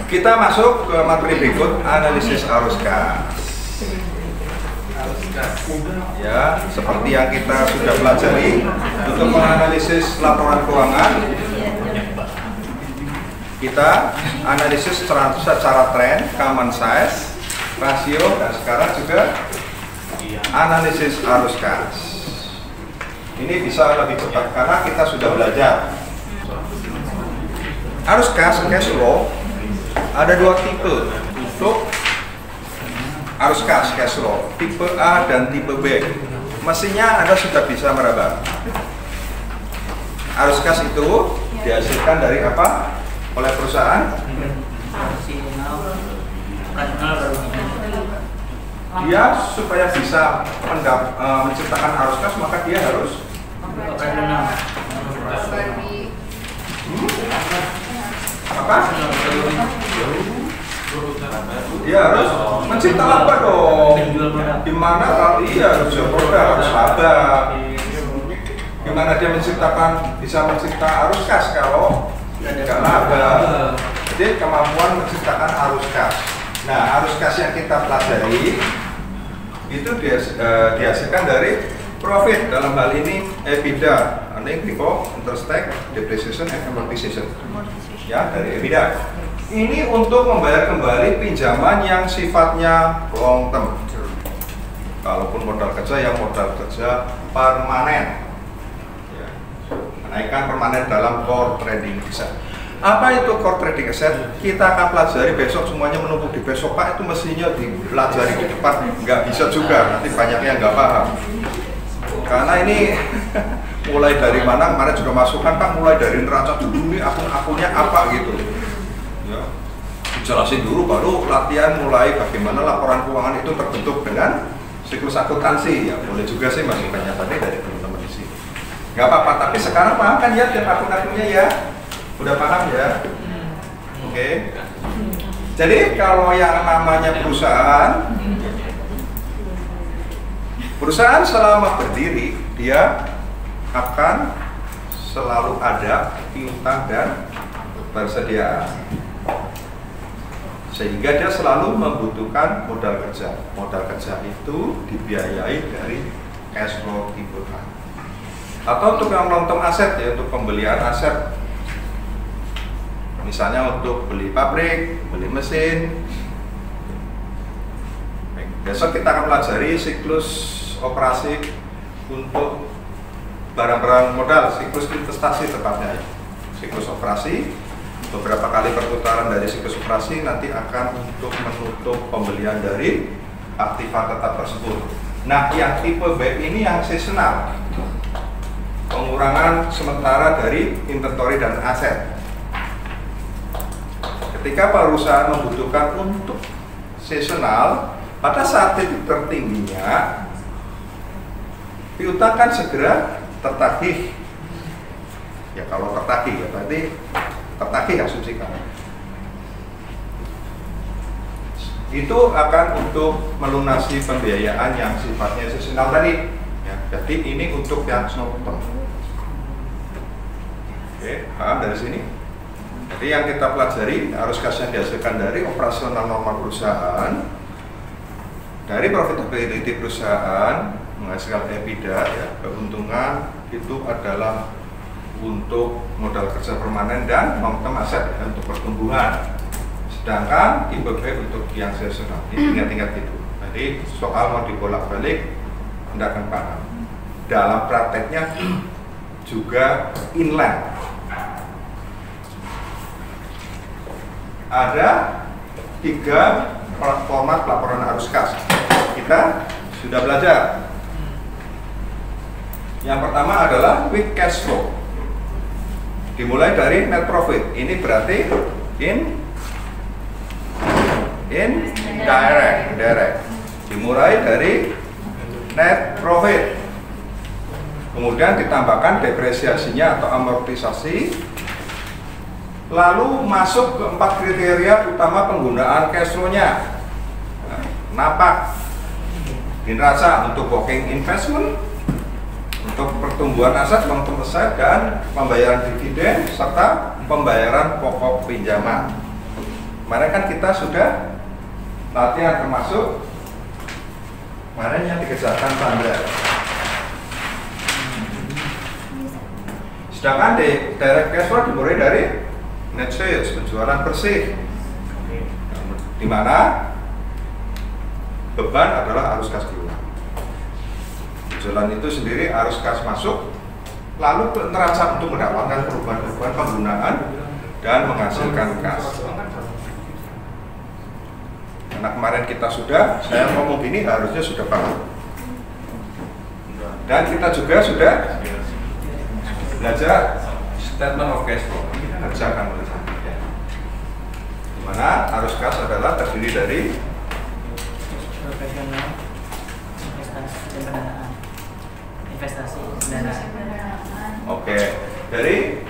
Kita masuk ke materi berikut, analisis arus kas. Ya, seperti yang kita sudah pelajari untuk menganalisis laporan keuangan, kita analisis secara tren, common size, rasio, dan sekarang juga analisis arus kas. Ini bisa lebih cepat karena kita sudah belajar. Arus kas, cash flow, ada dua tipe untuk arus kas, cash flow, tipe A dan tipe B. Mestinya Anda sudah bisa meraba. Arus kas itu dihasilkan dari apa? Oleh perusahaan. Dia supaya bisa menciptakan arus kas, maka dia harus apa? Dia harus mencipta apa dong? Gimana kalau iya harus jual produk, harus laba. Gimana dia bisa mencipta arus kas kalau tidak laba? Jadi kemampuan menciptakan arus kas. Nah, arus kas yang kita pelajari itu dihasilkan dari profit, dalam hal ini EBITDA, earning before interest, tax, depreciation, and amortization. Ya, dari EBITDA. Ini untuk membayar kembali pinjaman yang sifatnya long term. Kalaupun modal kerja, yang modal kerja permanen. Ya. Menaikkan permanen dalam core trading asset. Apa itu core trading asset? Kita akan pelajari besok, semuanya menumpuk di besok. Pak, itu mestinya dipelajari di depan. Nggak bisa juga, nanti banyak yang nggak paham. Karena ini mulai dari mana, kemarin juga masukkan Pak, mulai dari neraca dulu nih, akun-akunnya apa gitu. Ya, dijelasin dulu, baru latihan mulai bagaimana laporan keuangan itu terbentuk dengan siklus akuntansi. Ya, boleh juga sih masukannya tadi dari teman-teman di sini. Nggak apa-apa, tapi sekarang paham kan ya tiap akun-akunnya ya? Udah paham ya? Oke. Jadi kalau yang namanya perusahaan selama berdiri, dia akan selalu ada piutang dan persediaan, sehingga dia selalu membutuhkan modal kerja. Modal kerja itu dibiayai dari cash flow tipe A. Atau untuk yang long term aset, ya, untuk pembelian aset, misalnya untuk beli pabrik, beli mesin. Besok kita akan pelajari siklus operasi untuk barang-barang modal, siklus investasi tepatnya. Siklus operasi, beberapa kali perputaran dari siklus operasi nanti akan untuk menutup pembelian dari aktiva tetap tersebut. Nah, yang tipe B ini yang seasonal, pengurangan sementara dari inventory dan aset. Ketika perusahaan membutuhkan untuk seasonal, pada saat titik tertingginya, piutang kan segera tertagih. Ya, kalau tertagih ya berarti tertagih asumsikan. Itu akan untuk melunasi pembiayaan yang sifatnya seasonal tadi. Ya, jadi ini untuk yang short term. Oke, paham dari sini? Jadi yang kita pelajari arus kas yang dihasilkan dari operasional normal perusahaan, dari profitability perusahaan menghasilkan EBITDA, ya, keuntungan itu adalah untuk modal kerja permanen dan long term aset, ya, untuk pertumbuhan. Sedangkan tipe B untuk yang seasonal, ini tingkat-tingkat itu. Jadi soal mau dibolak-balik, Anda akan paham. Dalam prakteknya juga inline. Ada 3 format laporan arus kas. Kita sudah belajar. Yang pertama adalah quick cash flow. Dimulai dari net profit. Ini berarti direct. Dimulai dari net profit. Kemudian ditambahkan depresiasinya atau amortisasi. Lalu masuk ke 4 kriteria utama penggunaan cash flow-nya. Napak, neraca untuk working investment, untuk pertumbuhan aset, long term aset, dan pembayaran dividen serta pembayaran pokok pinjaman. Kemarin kan kita sudah latihan, termasuk kemarin yang dikerjakan tanda. Sedangkan di direct cash flow dimulai dari net sales, penjualan bersih, di mana beban adalah arus kas keluar. Penjualan itu sendiri arus kas masuk, lalu neraca untuk mendapatkan perubahan-perubahan penggunaan dan menghasilkan kas. Karena kemarin kita saya ngomong gini harusnya sudah paham. Dan kita juga sudah belajar statement of cash flow. Kerjakan oleh saya. Dimana arus kas adalah terdiri dari profesional, investasi pendanaan. Oke, dari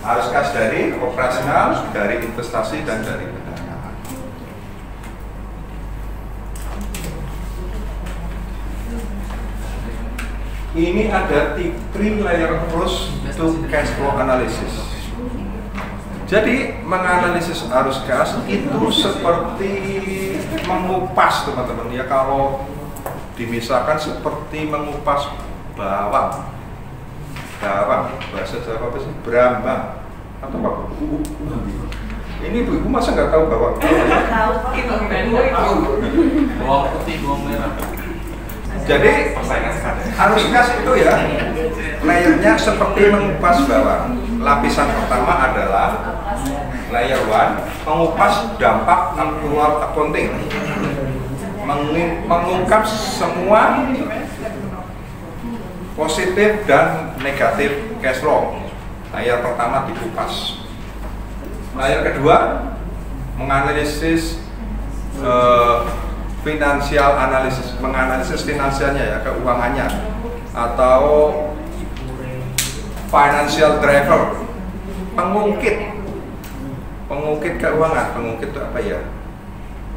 arus kas dari operasional, dari investasi dan dari pendanaan. Ini ada 3 layer approach to cash flow analysis. Jadi menganalisis arus kas itu seperti mengupas, teman-teman ya. Kalau dimisalkan seperti mengupas bawang, bahasa Jawa apa sih? Brambang atau apa? Ini ibu masa nggak tahu bawang? Tahu itu Bawang putih, bawang merah. Jadi arus kas itu ya layernya seperti mengupas bawang. Lapisan pertama adalah layer 1, mengupas dampak aktual accounting, mengungkap semua positif dan negatif cash flow. Layer pertama dikupas. Layer kedua menganalisis finansial analisis, menganalisis finansialnya ya, keuangannya atau financial driver, pengungkit keuangan. Pengungkit itu apa ya?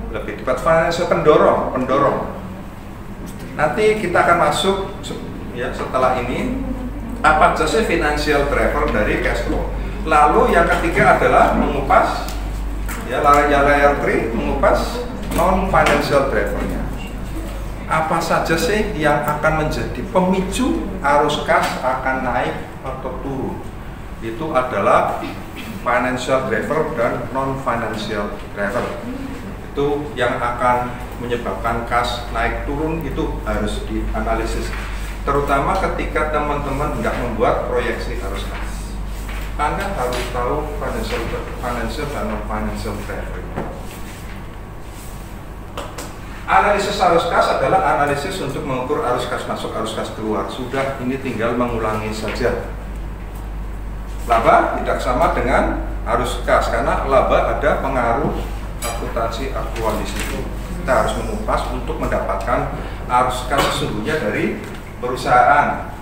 Lebih tepat financial pendorong. Nanti kita akan masuk ya setelah ini apa saja sih financial driver dari cash flow. Lalu yang ketiga adalah mengupas ya, layer 3 mengupas non financial drivernya. Apa saja sih yang akan menjadi pemicu arus kas akan naik atau turun? Itu adalah financial driver dan non financial driver. Itu yang akan menyebabkan kas naik turun, itu harus dianalisis. Terutama ketika teman-teman hendak membuat proyeksi arus kas. Anda harus tahu financial dan non financial driver. Analisis arus kas adalah analisis untuk mengukur arus kas masuk, arus kas keluar. Sudah, ini tinggal mengulangi saja. Laba tidak sama dengan arus kas karena laba ada pengaruh akuntansi aktual di situ. Kita harus mengupas untuk mendapatkan arus kas sesungguhnya dari perusahaan.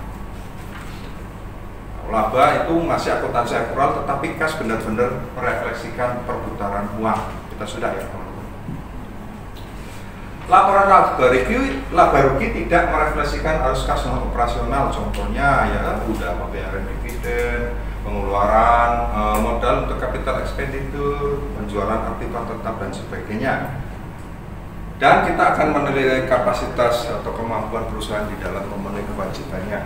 Laba itu masih akuntansi aktual, tetapi kas benar-benar merefleksikan perputaran uang. Kita sudah ya, teman-teman. Laporan laba rugi tidak merefleksikan arus kas non operasional. Contohnya ya udah pembayaran dividen, pengeluaran modal untuk capital expenditure, penjualan aktiva tetap dan sebagainya. Dan kita akan menilai kapasitas atau kemampuan perusahaan di dalam memenuhi kewajibannya.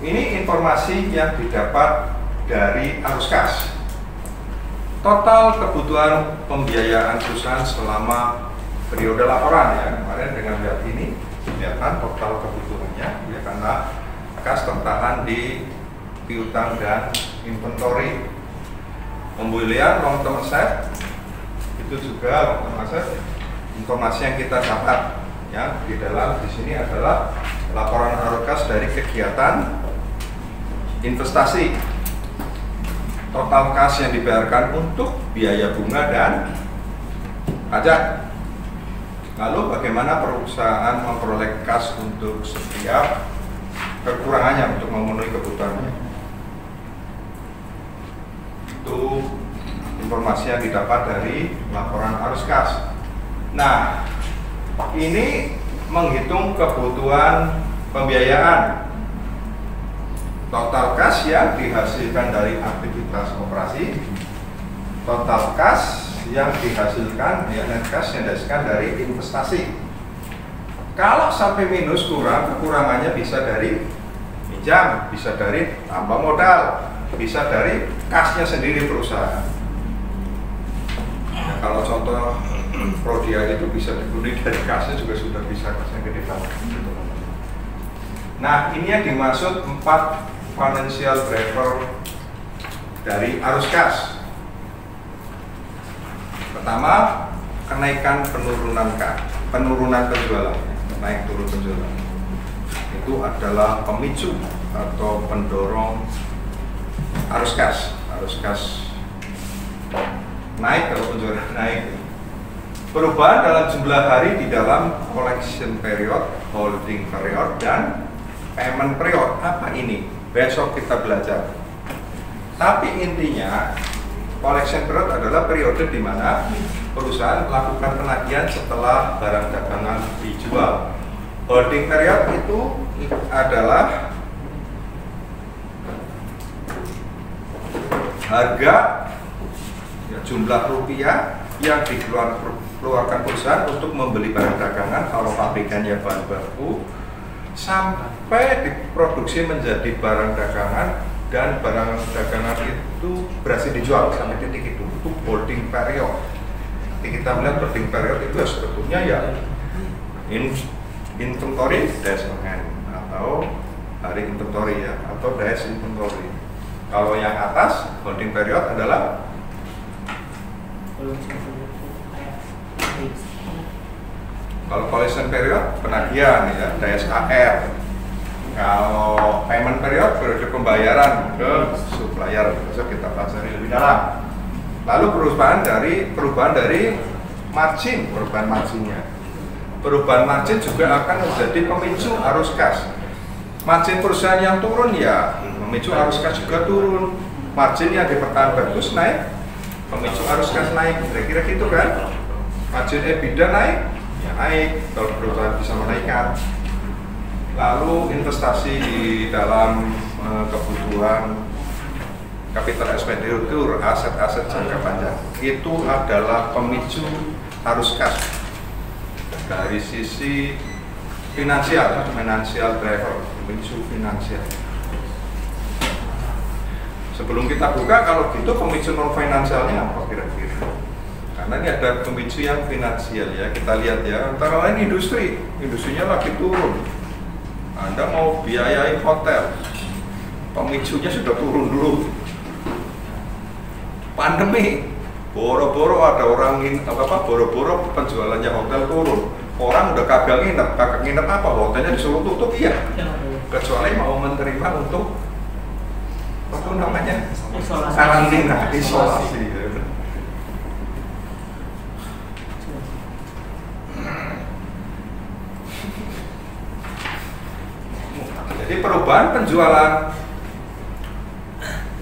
Ini informasi yang didapat dari arus kas. Total kebutuhan pembiayaan perusahaan selama periode laporan ya. Kemarin dengan lihat ini, kelihatan total kebutuhannya ya, karena kas tertahan di piutang dan inventory. Pembelian long term asset itu juga long term asset, informasi yang kita dapat ya di dalam di sini adalah laporan arus kas dari kegiatan investasi. Total kas yang dibayarkan untuk biaya bunga dan pajak. Lalu bagaimana perusahaan memperoleh kas untuk setiap kekurangannya untuk memenuhi kebutuhannya. Itu informasi yang didapat dari laporan arus kas. Nah, ini menghitung kebutuhan pembiayaan. total kas yang dihasilkan dari aktivitas operasi, total kas yang dihasilkan, ya, net kas yang dihasilkan dari investasi. Kalau sampai minus kurang, kekurangannya bisa dari pinjam, bisa dari tambah modal, bisa dari kasnya sendiri perusahaan. Ya, kalau contoh Prodia itu bisa dibeli dari kasnya juga sudah bisa, kasnya gede banget. Nah, ini yang dimaksud 4 financial driver dari arus kas. Pertama, kenaikan penurunan penjualan, naik turun penjualan. Itu adalah pemicu atau pendorong arus kas. Arus kas naik kalau penjualan naik. Perubahan dalam jumlah hari di dalam collection period, holding period, dan payment period. Apa ini? Besok kita belajar. Tapi intinya, collection period adalah periode di mana perusahaan melakukan penagihan setelah barang dagangan dijual. Holding period itu adalah harga, ya, jumlah rupiah yang dikeluarkan perusahaan untuk membeli barang dagangan kalau pabrikannya bahan baku sampai diproduksi menjadi barang dagangan dan barang dagangan itu berhasil dijual sampai titik itu holding period. Jadi kita melihat holding period itu sebetulnya ya inventory days on hand atau hari inventory, ya, atau days inventory. Kalau yang atas holding period adalah kalau collection period penagihan, ya, DSKR. Kalau payment period periode pembayaran ke supplier, besok kita pelajari lebih dalam. Lalu perubahan dari margin, perubahan marginnya. Perubahan margin juga akan menjadi pemicu arus kas. Margin perusahaan yang turun, ya, memicu arus kas juga turun. Margin yang dipertahankan terus naik, pemicu arus kas naik. Kira-kira gitu kan? Margin EBITDA naik, ya naik kalau perusahaan bisa menaikkan. Lalu investasi di dalam kebutuhan capital expenditure, aset-aset jangka panjang, itu adalah pemicu arus kas dari sisi finansial, financial driver, pemicu finansial. Sebelum kita buka, kalau gitu pemicu non finansialnya apa kira-kira? Karena ini ada pemicu yang finansial, ya, kita lihat, ya, antara lain industrinya lagi turun. Anda mau biayai hotel, pemicunya sudah turun dulu. Pandemi, boro-boro ada orang boro-boro penjualannya hotel turun. Orang udah kagak nginep apa? Hotelnya disuruh tutup, iya. Kecuali mau menerima untuk apa namanya? Karantina, isolasi. Jadi perubahan penjualan,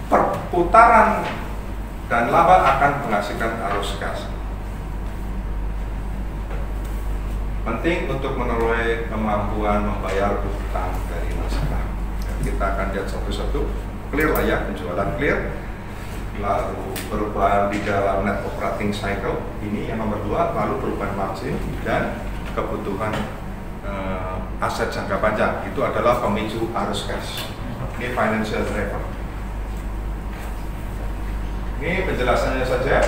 perputaran dan laba akan menghasilkan arus kas. Penting untuk menerorai kemampuan membayar utang dari nasabah. Kita akan lihat satu-satu. Clear lah, ya, penjualan clear. Lalu perubahan di dalam net operating cycle, ini yang nomor 2. Lalu perubahan margin dan kebutuhan aset jangka panjang, itu adalah pemicu arus kas. Ini financial driver. Ini penjelasannya saja.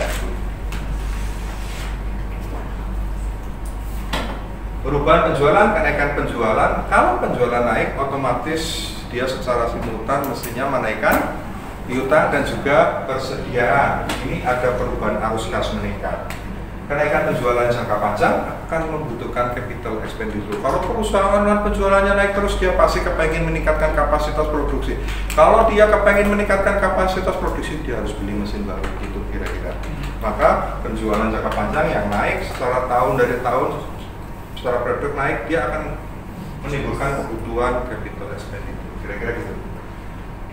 Perubahan penjualan, kenaikan penjualan. Kalau penjualan naik, otomatis dia secara simultan mestinya menaikkan piutang dan juga persediaan. Ini ada perubahan arus kas meningkat. Kenaikan penjualan jangka panjang akan membutuhkan capital expenditure. Kalau perusahaan penjualannya naik terus, dia pasti kepengen meningkatkan kapasitas produksi. Kalau dia kepengen meningkatkan kapasitas produksi, dia harus beli mesin baru, gitu kira-kira. Maka penjualan jangka panjang yang naik secara tahun dari tahun, secara produk naik, dia akan menimbulkan kebutuhan capital expenditure, kira-kira gitu.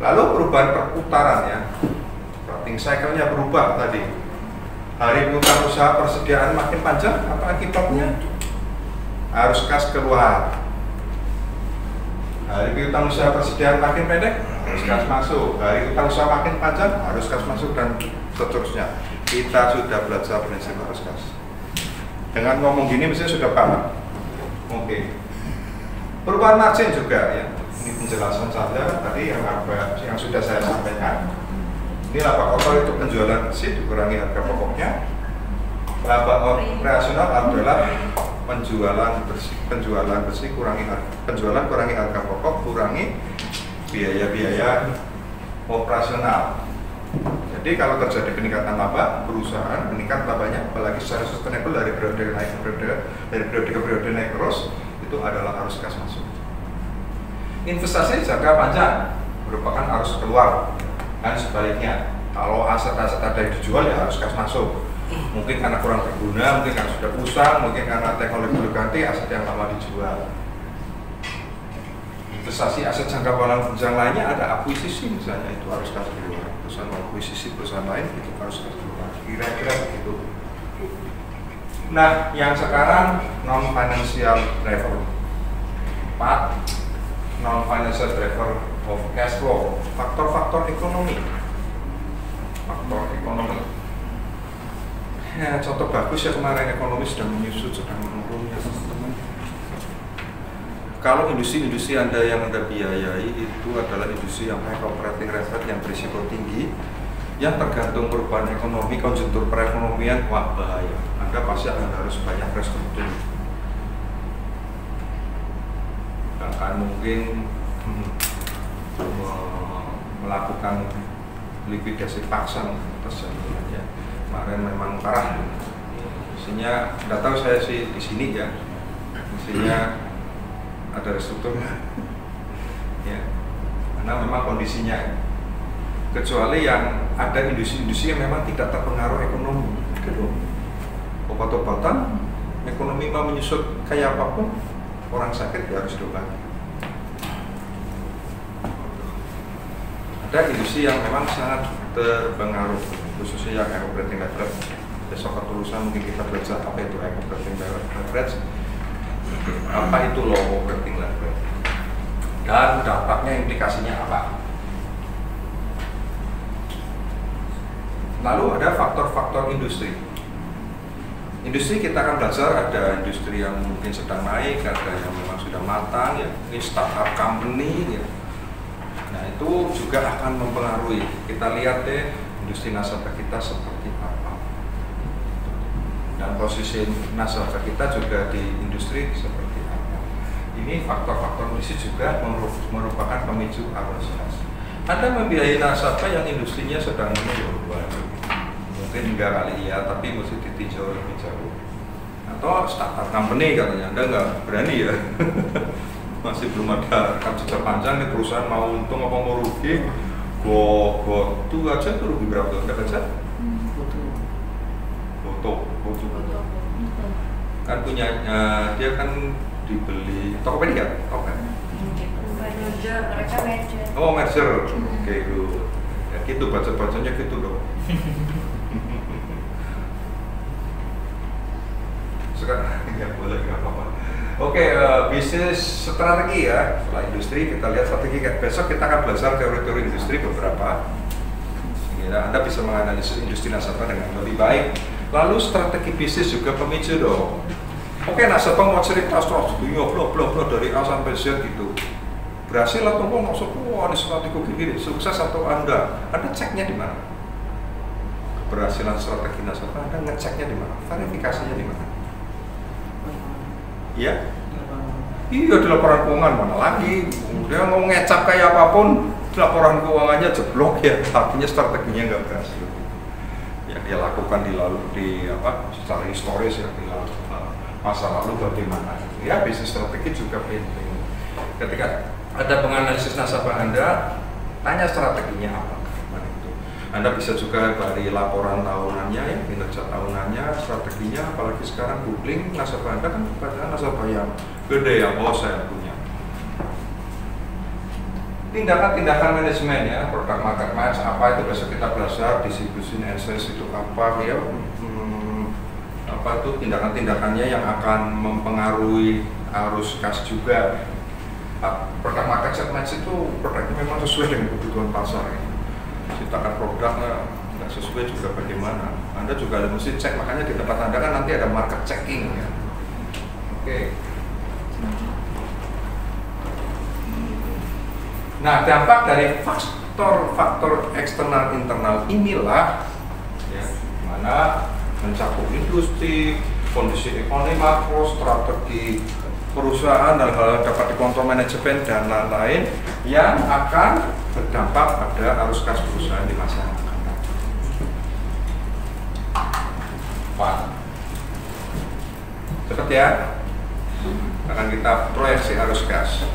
Lalu perubahan perputaran, ya, operating cycle-nya berubah tadi. Hari piutang usaha persediaan makin panjang, apa akibatnya? Arus kas keluar. Hari piutang usaha persediaan makin pendek, harus kas masuk. Dari utang usaha makin panjang, harus kas masuk dan seterusnya. Kita sudah belajar prinsip harus kas. Dengan ngomong gini mesti sudah paham. Oke. Perubahan margin juga ya. Ini penjelasan saja tadi yang sudah saya sampaikan. Ini laba kotor itu penjualan bersih dikurangi harga pokoknya. Laba operasional adalah penjualan bersih kurangi harga pokok, kurangi biaya-biaya operasional. Jadi kalau terjadi peningkatan laba, perusahaan meningkat labanya, apalagi secara sustainable dari periode ke periode naik terus, itu adalah arus kas masuk. Investasi jangka panjang merupakan arus keluar, dan sebaliknya kalau aset-aset ada yang dijual ya harus kas masuk. Mungkin karena kurang berguna, mungkin karena sudah usang, mungkin karena teknologi berganti, aset yang lama dijual. Investasi aset jangka panjang lainnya ada akuisisi misalnya, itu harus kas keluar. Perusahaan akuisisi perusahaan lain itu harus kas keluar. Kira-kira begitu. Nah, yang sekarang non financial driver 4, non financial driver of cash flow, faktor-faktor ekonomi. Faktor ekonomi. Ya, contoh bagus ya kemarin ekonomi sedang menyusut, sedang menurun ya teman-teman. Kalau industri-industri Anda yang Anda biayai itu adalah industri yang high operating rate yang berisiko tinggi, yang tergantung perubahan ekonomi, konjuntur perekonomian, wah bahaya. Anda pasti akan harus banyak restruktur. Bahkan mungkin melakukan likuidasi paksa tersebut ya. Kemarin memang parah. Isinya, tidak tahu saya sih di sini ya. Isinya ada restruktur. Ya, karena memang kondisinya. Kecuali yang ada industri-industri yang memang tidak terpengaruh ekonomi. Gitu. Obat-obatan, ekonomi mau menyusut kayak apapun, orang sakit ya harus diobat. Ada industri yang memang sangat terpengaruh, khususnya yang high operating leverage. Besok ketulusan mungkin kita belajar apa itu high operating leverage, apa itu low operating leverage, dan dampaknya, implikasinya apa. Lalu ada faktor-faktor industri. Industri kita akan belajar, ada industri yang mungkin sedang naik, ada yang memang sudah matang, ya, ini startup company, ya. Nah itu juga akan mempengaruhi. Kita lihat deh industri nasabah kita seperti apa, dan posisi nasabah kita juga di industri seperti apa. Ini faktor-faktor industri juga merupakan pemicu arus kas. Anda membiayai nasabah yang industrinya sedang muncul, mungkin enggak kali ya, tapi mesti ditinjau lebih jauh. Atau startup company katanya, Anda nggak berani ya. Masih belum ada rekam jejak panjang nih, perusahaan mau untung apa mau rugi, itu aja tuh rugi berapa tuh? Udah baca? Foto kan punya, dia kan dibeli Tokopedia, merger, oke good. Ya gitu, baca-bacanya gitu dong. Sekarang nggak boleh, nggak apa-apa. Oke, bisnis strategi ya. Setelah industri kita lihat strategi. Besok kita akan belajar teori-teori industri beberapa. Sehingga Anda bisa menganalisis industri nasabah dengan lebih baik. Lalu strategi bisnis juga pemicu dong. Oke, nasabah mau cerita strategi, blok dari A sampai Z gitu. Berhasil atau enggak? Maksud, wah ini strategi gini, sukses atau Anda ceknya di mana? Keberhasilan strategi nasabah Anda ngeceknya di mana? Verifikasinya di mana? Iya? Iya, di laporan keuangan mana lagi? Dia mau ngecap kayak apapun, laporan keuangannya jeblok ya, artinya strateginya nggak berhasil. Ya dia lakukan secara historis ya, di masa lalu bagaimana? Ya bisnis strategi juga penting. Ketika ada penganalisis nasabah Anda, tanya strateginya apa? Anda bisa juga dari laporan tahunannya ya, kinerja tahunannya, strateginya, apalagi sekarang googling nasabah Anda kan kebanyakan nasabah yang gede yang saya punya. Tindakan-tindakan manajemen ya, product market match apa itu besok kita belajar, distribution and sales itu apa ya, apa itu tindakan-tindakannya yang akan mempengaruhi arus kas juga. produk market segment itu produknya memang sesuai dengan kebutuhan pasar. Ciptakan produknya nggak sesuai juga bagaimana. Anda juga mesti cek, makanya di tempat Anda kan nanti ada market checking ya. Oke. Nah, dampak dari faktor eksternal internal inilah ya, mana mencakup industri, kondisi ekonomi makro, strategi perusahaan, dan hal dapat dikontrol manajemen dan lain-lain yang akan berdampak pada arus kas perusahaan di masa yang akan datang. Wah, cepet ya, akan kita proyeksi arus kas.